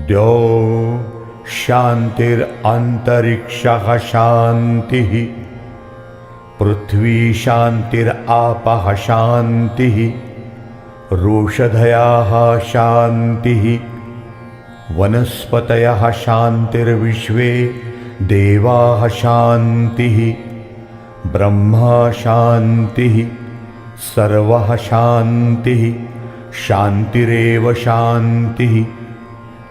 द्यौ शान्तिरन्तरिक्षः शान्तिः, पृथ्वी शान्तिरापः शान्तिः, रोषधयः शान्तिः, वनस्पतयः शान्तिर्विश्वे देवाः शान्तिः, ब्रह्मा शान्तिः, सर्वः शान्तिः, शान्तिरेव शान्तिः,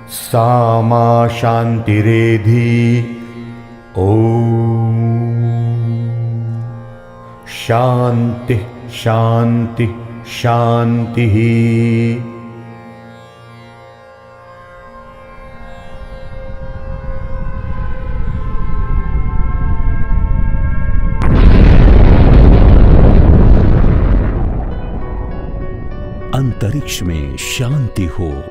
सा मा शान्तिरेधि। ॐ शान्तिः शान्तिः शान्तिः। अंतरिक्ष में शांति हो,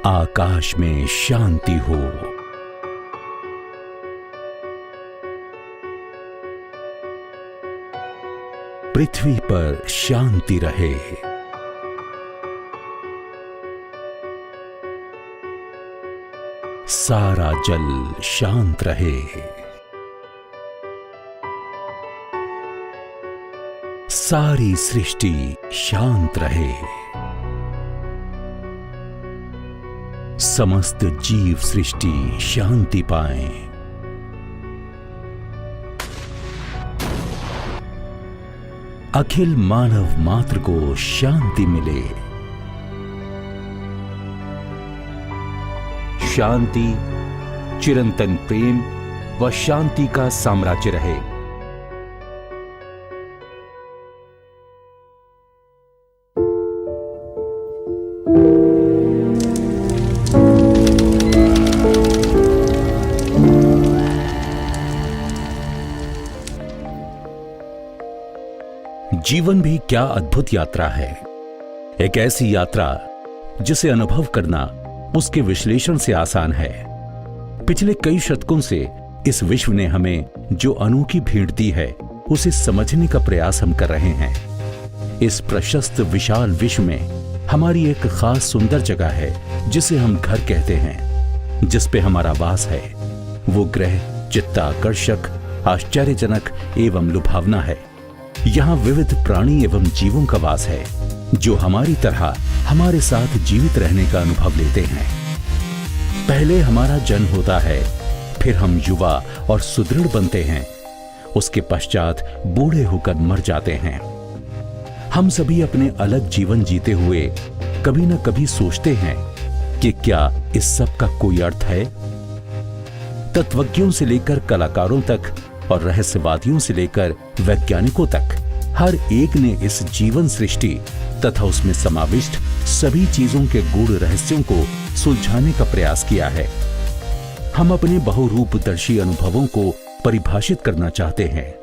आकाश में शांति हो, पृथ्वी पर शांति रहे। सारा जल शांत रहे। सारी सृष्टि शांत रहे। समस्त जीव सृष्टि शांति पाए। अखिल मानव मात्र को शांति मिले। शांति, चिरंतन प्रेम व शांति का साम्राज्य रहे। जीवन भी क्या अद्भुत यात्रा है। एक ऐसी यात्रा जिसे अनुभव करना उसके विश्लेषण से आसान है। पिछले कई शतकों से इस विश्व ने हमें जो अनोखी भेंट दी है उसे समझने का प्रयास हम कर रहे हैं। इस प्रशस्त विशाल विश्व में हमारी एक खास सुंदर जगह है जिसे हम घर कहते हैं, जिस पे हमारा वास है। वो ग्रह चित्ताकर्षक, आश्चर्यजनक एवं लुभावना है। यहाँ विविध प्राणी एवं जीवों का वास है जो हमारी तरह हमारे साथ जीवित रहने का अनुभव लेते हैं। पहले हमारा जन्म होता है, फिर हम युवा और सुदृढ़ बनते हैं, उसके पश्चात बूढ़े होकर मर जाते हैं। हम सभी अपने अलग जीवन जीते हुए कभी न कभी सोचते हैं कि क्या इस सब का कोई अर्थ है। तत्वज्ञों से लेकर कलाकारों तक और रहस्यवादियों से लेकर वैज्ञानिकों तक हर एक ने इस जीवन सृष्टि तथा उसमें समाविष्ट सभी चीजों के गूढ़ रहस्यों को सुलझाने का प्रयास किया है। हम अपने बहुरूपदर्शी अनुभवों को परिभाषित करना चाहते हैं।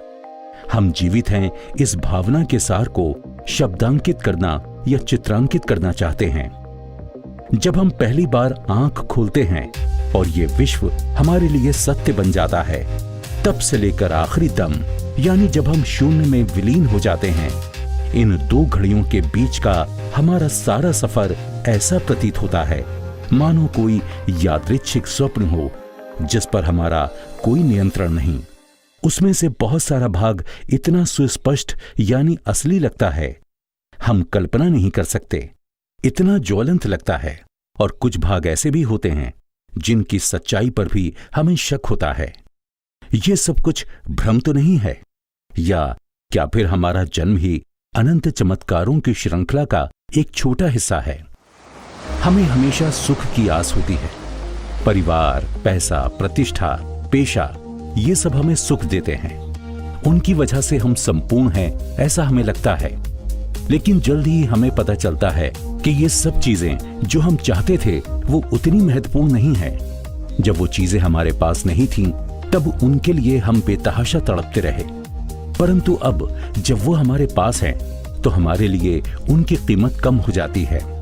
हम जीवित हैं इस भावना के सार को शब्दांकित करना या चित्रांकित करना चाहते हैं। जब हम पहली बार आंख खोलते हैं और ये विश्व हमारे लिए सत्य बन जाता है, तब से लेकर आखिरी दम यानी जब हम शून्य में विलीन हो जाते हैं, इन दो घड़ियों के बीच का हमारा सारा सफर ऐसा प्रतीत होता है मानो कोई यादृच्छिक स्वप्न हो जिस पर हमारा कोई नियंत्रण नहीं। उसमें से बहुत सारा भाग इतना सुस्पष्ट यानी असली लगता है, हम कल्पना नहीं कर सकते, इतना ज्वलंत लगता है। और कुछ भाग ऐसे भी होते हैं जिनकी सच्चाई पर भी हमें शक होता है। ये सब कुछ भ्रम तो नहीं है, या क्या फिर हमारा जन्म ही अनंत चमत्कारों की श्रृंखला का एक छोटा हिस्सा है। हमें हमेशा सुख की आस होती है। परिवार, पैसा, प्रतिष्ठा, पेशा, ये सब हमें सुख देते हैं। उनकी वजह से हम संपूर्ण हैं ऐसा हमें लगता है। लेकिन जल्द ही हमें पता चलता है कि ये सब चीजें जो हम चाहते थे वो उतनी महत्वपूर्ण नहीं है। जब वो चीजें हमारे पास नहीं थीं, तब उनके लिए हम बेतहाशा तड़पते रहे। परंतु अब जब वो हमारे पास हैं, तो हमारे लिए उनकी कीमत कम हो जाती है।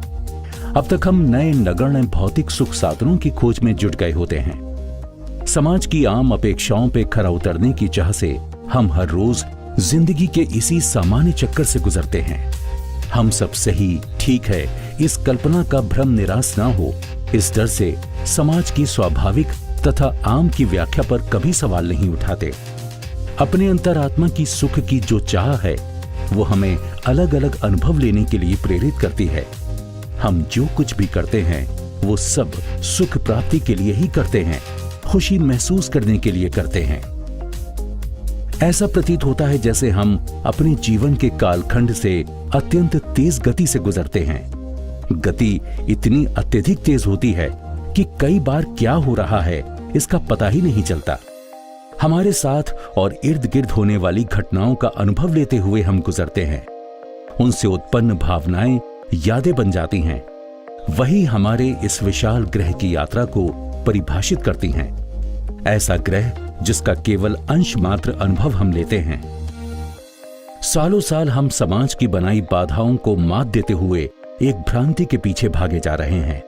अब तक हम नए नगण्य भौतिक सुख साधनों की खोज में जुट गए होते हैं। समाज की आम अपेक्षाओं पे खरा उतरने की चाह से हम हर रोज जिंदगी के इसी सामान्य चक्कर से गुजरते हैं। हम सब सही, ठीक है, इस कल्पना का भ्रम निराश ना हो, इस डर से समाज की स्वाभाविक तथा आम की व्याख्या पर कभी सवाल नहीं उठाते। अपने अंतरात्मा की सुख की जो चाह है वो हमें अलग अलग अनुभव लेने के लिए प्रेरित करती है। हम जो कुछ भी करते हैं वो सब सुख प्राप्ति के लिए ही करते हैं, खुशी महसूस करने के लिए करते हैं। ऐसा प्रतीत होता है जैसे हम अपने जीवन के कालखंड से अत्यंत तेज गति से गुजरते हैं। गति इतनी अत्यधिक तेज होती है कि कई बार क्या हो रहा है इसका पता ही नहीं चलता। हमारे साथ और इर्द गिर्द होने वाली घटनाओं का अनुभव लेते हुए हम गुजरते हैं। उनसे उत्पन्न भावनाएं यादें बन जाती हैं। वही हमारे इस विशाल ग्रह की यात्रा को परिभाषित करती हैं। ऐसा ग्रह जिसका केवल अंश मात्र अनुभव हम लेते हैं। सालों साल हम समाज की बनाई बाधाओं को मात देते हुए एक भ्रांति के पीछे भागे जा रहे हैं।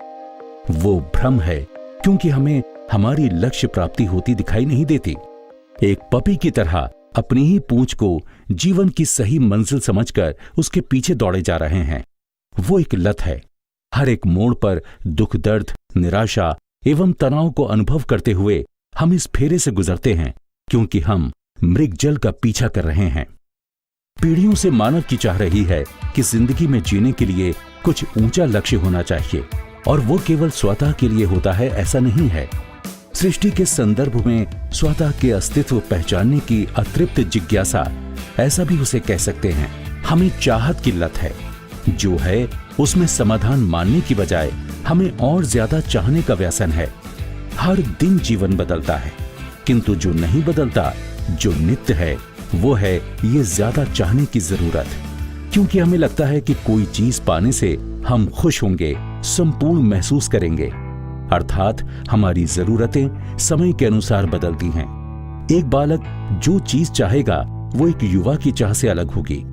वो भ्रम है क्योंकि हमें हमारी लक्ष्य प्राप्ति होती दिखाई नहीं देती। एक पपी की तरह अपनी ही पूंछ को जीवन की सही मंजिल समझकर उसके पीछे दौड़े जा रहे हैं। वो एक लत है। हर एक मोड़ पर दुख, दर्द, निराशा एवं तनाव को अनुभव करते हुए हम इस फेरे से गुजरते हैं क्योंकि हम मृगजल का पीछा कर रहे हैं। पीढ़ियों से मानव की चाह रही है कि जिंदगी में जीने के लिए कुछ ऊंचा लक्ष्य होना चाहिए और वो केवल स्वतः के लिए होता है, ऐसा नहीं है। सृष्टि के संदर्भ में स्वतः के अस्तित्व पहचानने की अतृप्त जिज्ञासा, ऐसा भी उसे कह सकते हैं। हमें चाहत की लत है। जो है उसमें समाधान मानने की बजाय हमें और ज्यादा चाहने का व्यसन है। हर दिन जीवन बदलता है किंतु जो नहीं बदलता, जो नित्य है, वो है ये ज्यादा चाहने की जरूरत। क्योंकि हमें लगता है कि कोई चीज पाने से हम खुश होंगे, संपूर्ण महसूस करेंगे। अर्थात हमारी जरूरतें समय के अनुसार बदलती हैं। एक बालक जो चीज चाहेगा वो एक युवा की चाह से अलग होगी।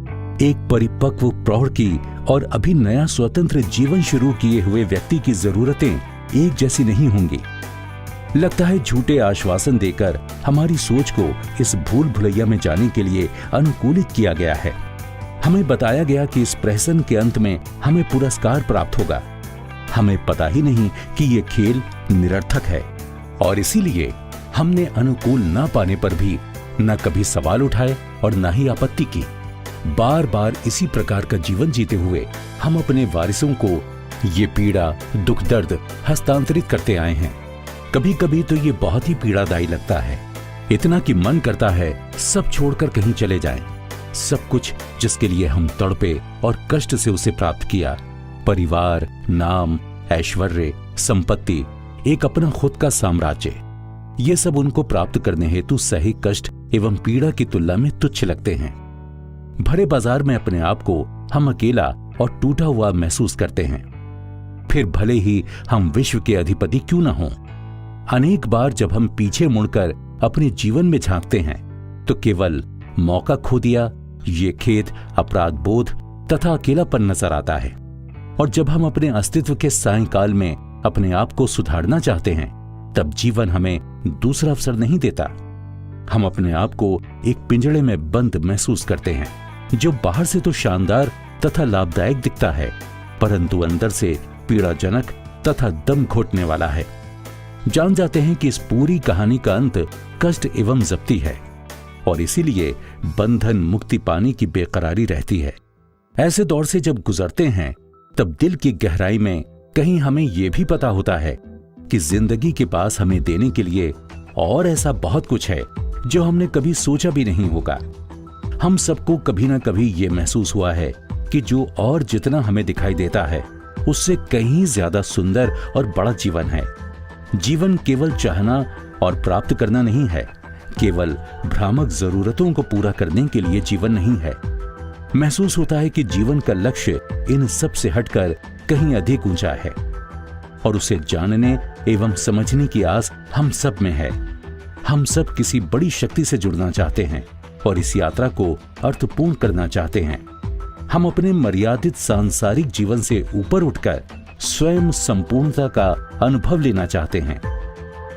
एक परिपक्व, प्रौढ़ की और अभी नया स्वतंत्र जीवन शुरू किए हुए व्यक्ति की जरूरतें एक जैसी नहीं होंगी। लगता है झूठे आश्वासन देकर हमारी सोच को इस भूल भुलैया में जाने के लिए अनुकूलित किया गया है। हमें बताया गया कि इस प्रहसन के अंत में हमें पुरस्कार प्राप्त होगा। हमें पता ही नहीं कि ये खेल निरर्थक है और इसीलिए हमने अनुकूल ना पाने पर भी न कभी सवाल उठाए और न ही आपत्ति की। बार बार इसी प्रकार का जीवन जीते हुए हम अपने वारिसों को ये पीड़ा, दुख, दर्द हस्तांतरित करते आए हैं। कभी कभी तो ये बहुत ही पीड़ादायी लगता है, इतना कि मन करता है सब छोड़कर कहीं चले जाएं। सब कुछ जिसके लिए हम तड़पे और कष्ट से उसे प्राप्त किया, परिवार, नाम, ऐश्वर्य, संपत्ति, एक अपना खुद का साम्राज्य, ये सब उनको प्राप्त करने हेतु सही कष्ट एवं पीड़ा की तुलना में तुच्छ लगते हैं। भरे बाजार में अपने आप को हम अकेला और टूटा हुआ महसूस करते हैं। फिर भले ही हम विश्व के अधिपति क्यों न हों, अनेक बार जब हम पीछे मुड़कर अपने जीवन में झांकते हैं तो केवल मौका खो दिया, ये खेद, अपराध बोध तथा अकेलापन नजर आता है। और जब हम अपने अस्तित्व के सायंकाल में अपने आप को सुधारना चाहते हैं तब जीवन हमें दूसरा अवसर नहीं देता। हम अपने आप को एक पिंजड़े में बंद महसूस करते हैं जो बाहर से तो शानदार तथा लाभदायक दिखता है परंतु अंदर से पीड़ाजनक तथा दम घोटने वाला है। जान जाते हैं कि इस पूरी कहानी का अंत कष्ट एवं जब्ती है और इसीलिए बंधन मुक्ति पाने की बेकरारी रहती है। ऐसे दौर से जब गुजरते हैं तब दिल की गहराई में कहीं हमें यह भी पता होता है कि जिंदगी के पास हमें देने के लिए और ऐसा बहुत कुछ है जो हमने कभी सोचा भी नहीं होगा। हम सबको कभी ना कभी ये महसूस हुआ है कि जो और जितना हमें दिखाई देता है उससे कहीं ज्यादा सुंदर और बड़ा जीवन है। जीवन केवल चाहना और प्राप्त करना नहीं है, केवल भ्रामक जरूरतों को पूरा करने के लिए जीवन नहीं है। महसूस होता है कि जीवन का लक्ष्य इन सब से हटकर कहीं अधिक ऊंचा है और उसे जानने एवं समझने की आस हम सब में है। हम सब किसी बड़ी शक्ति से जुड़ना चाहते हैं और इस यात्रा को अर्थपूर्ण करना चाहते हैं। हम अपने मर्यादित सांसारिक जीवन से ऊपर उठकर स्वयं संपूर्णता का अनुभव लेना चाहते हैं।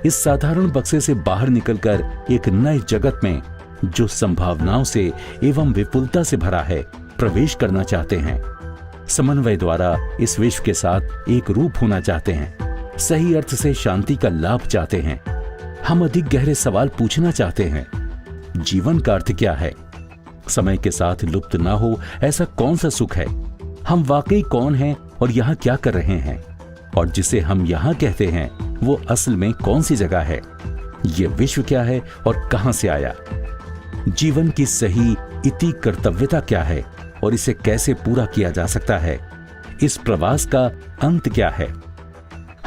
इस साधारण बक्से से बाहर निकलकर एक नए जगत में जो संभावनाओं से एवं विपुलता से भरा है, प्रवेश करना चाहते हैं। समन्वय द्वारा इस विश्व के साथ एक रूप होना चाहते हैं। सही अर्थ से शांति का लाभ चाहते हैं। हम अधिक गहरे सवाल पूछना चाहते हैं। जीवन का अर्थ क्या है? समय के साथ लुप्त ना हो ऐसा कौन सा सुख है? हम वाकई कौन हैं और यहाँ क्या कर रहे हैं? और जिसे हम यहाँ कहते हैं वो असल में कौन सी जगह है? ये विश्व क्या है और कहां से आया? जीवन की सही इति कर्तव्यता क्या है और इसे कैसे पूरा किया जा सकता है? इस प्रवास का अंत क्या है?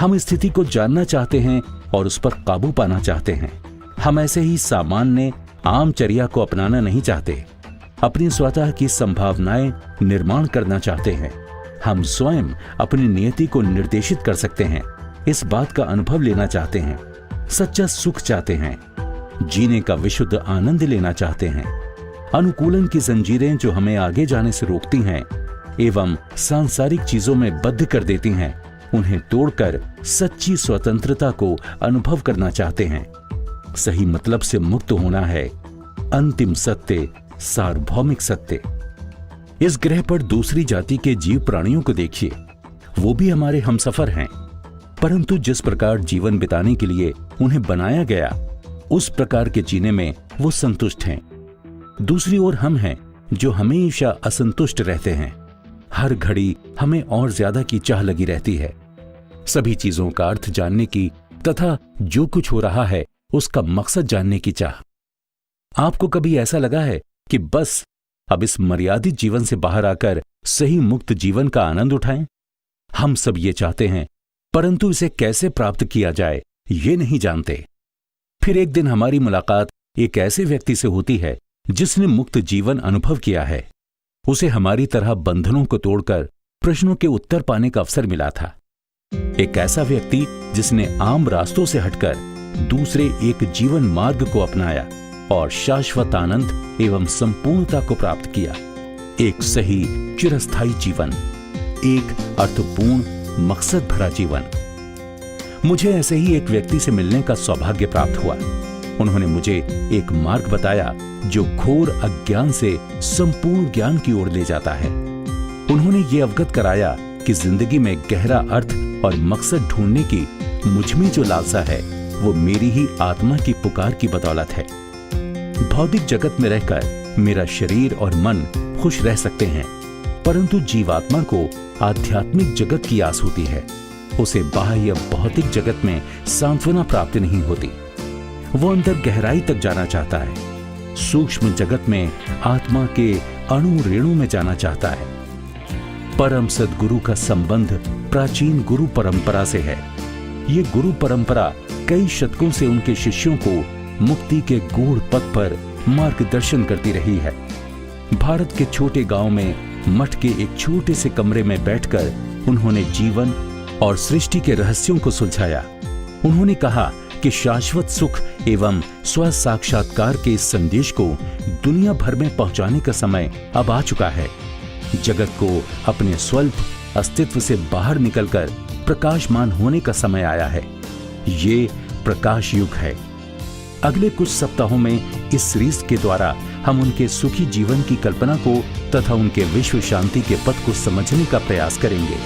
हम स्थिति को जानना चाहते हैं और उस पर काबू पाना चाहते हैं। हम ऐसे ही सामान्य आमचर्या को अपनाना नहीं चाहते। अपनी स्वतः की संभावनाएं निर्माण करना चाहते हैं। हम स्वयं अपनी नियति को निर्देशित कर सकते हैं। इस बात का अनुभव लेना चाहते हैं। सच्चा सुख चाहते हैं। जीने का विशुद्ध आनंद लेना चाहते हैं। अनुकूलन की जंजीरें जो हमें आगे जाने से रोकती हैं एवं सांसारिक चीजों में बद्ध कर देती हैं, उन्हें तोड़कर सच्ची स्वतंत्रता को अनुभव करना चाहते हैं। सही मतलब से मुक्त होना है अंतिम सत्य, सार्वभौमिक सत्य। इस ग्रह पर दूसरी जाति के जीव प्राणियों को देखिए। वो भी हमारे हमसफर हैं, परंतु जिस प्रकार जीवन बिताने के लिए उन्हें बनाया गया उस प्रकार के जीने में वो संतुष्ट हैं। दूसरी ओर हम हैं जो हमेशा असंतुष्ट रहते हैं। हर घड़ी हमें और ज्यादा की चाह लगी रहती है। सभी चीजों का अर्थ जानने की तथा जो कुछ हो रहा है उसका मकसद जानने की चाह। आपको कभी ऐसा लगा है कि बस अब इस मर्यादित जीवन से बाहर आकर सही मुक्त जीवन का आनंद उठाएं? हम सब ये चाहते हैं, परंतु इसे कैसे प्राप्त किया जाए ये नहीं जानते। फिर एक दिन हमारी मुलाकात एक ऐसे व्यक्ति से होती है जिसने मुक्त जीवन अनुभव किया है। उसे हमारी तरह बंधनों को तोड़कर प्रश्नों के उत्तर पाने का अवसर मिला था। एक ऐसा व्यक्ति जिसने आम रास्तों से हटकर दूसरे एक जीवन मार्ग को अपनाया और शाश्वत आनंद एवं संपूर्णता को प्राप्त किया। एक सही चिरस्थायी जीवन, एक अर्थपूर्ण मकसद भरा जीवन। मुझे ऐसे ही एक व्यक्ति से मिलने का सौभाग्य प्राप्त हुआ। उन्होंने मुझे एक मार्ग बताया जो घोर अज्ञान से संपूर्ण ज्ञान की ओर ले जाता है। उन्होंने ये अवगत कराया कि जिंदगी में गहरा अर्थ और मकसद ढूंढने की मुझ में जो लालसा है वो मेरी ही आत्मा की पुकार की बदौलत है। भौतिक जगत में रहकर मेरा शरीर और मन खुश रह सकते हैं, परंतु जीवात्मा को आध्यात्मिक जगत की आस होती है। उसे बाह्य भौतिक जगत में सांत्वना प्राप्त नहीं होती। वो अंदर गहराई तक जाना चाहता है। सूक्ष्म जगत में आत्मा के अणु रेणु में जाना चाहता है। परम सद्गुरु का संबंध प्राचीन गुरु परंपरा से है। ये गुरु परंपरा कई शतकों से उनके शिष्यों को मुक्ति के गूढ़ पथ पर मार्गदर्शन करती रही है। भारत के छोटे गांव में मठ के एक छोटे से कमरे में बैठकर उन्होंने जीवन और सृष्टि के रहस्यों को सुलझाया। उन्होंने कहा कि शाश्वत सुख एवं स्व साक्षात्कार के इस संदेश को दुनिया भर में पहुंचाने का समय अब आ चुका है। जगत को अपने स्वल्प अस्तित्व से बाहर निकलकर प्रकाशमान होने का समय आया है। ये प्रकाश युग है। अगले कुछ सप्ताहों में इस सीरीज के द्वारा हम उनके सुखी जीवन की कल्पना को तथा उनके विश्व शांति के पथ को समझने का प्रयास करेंगे।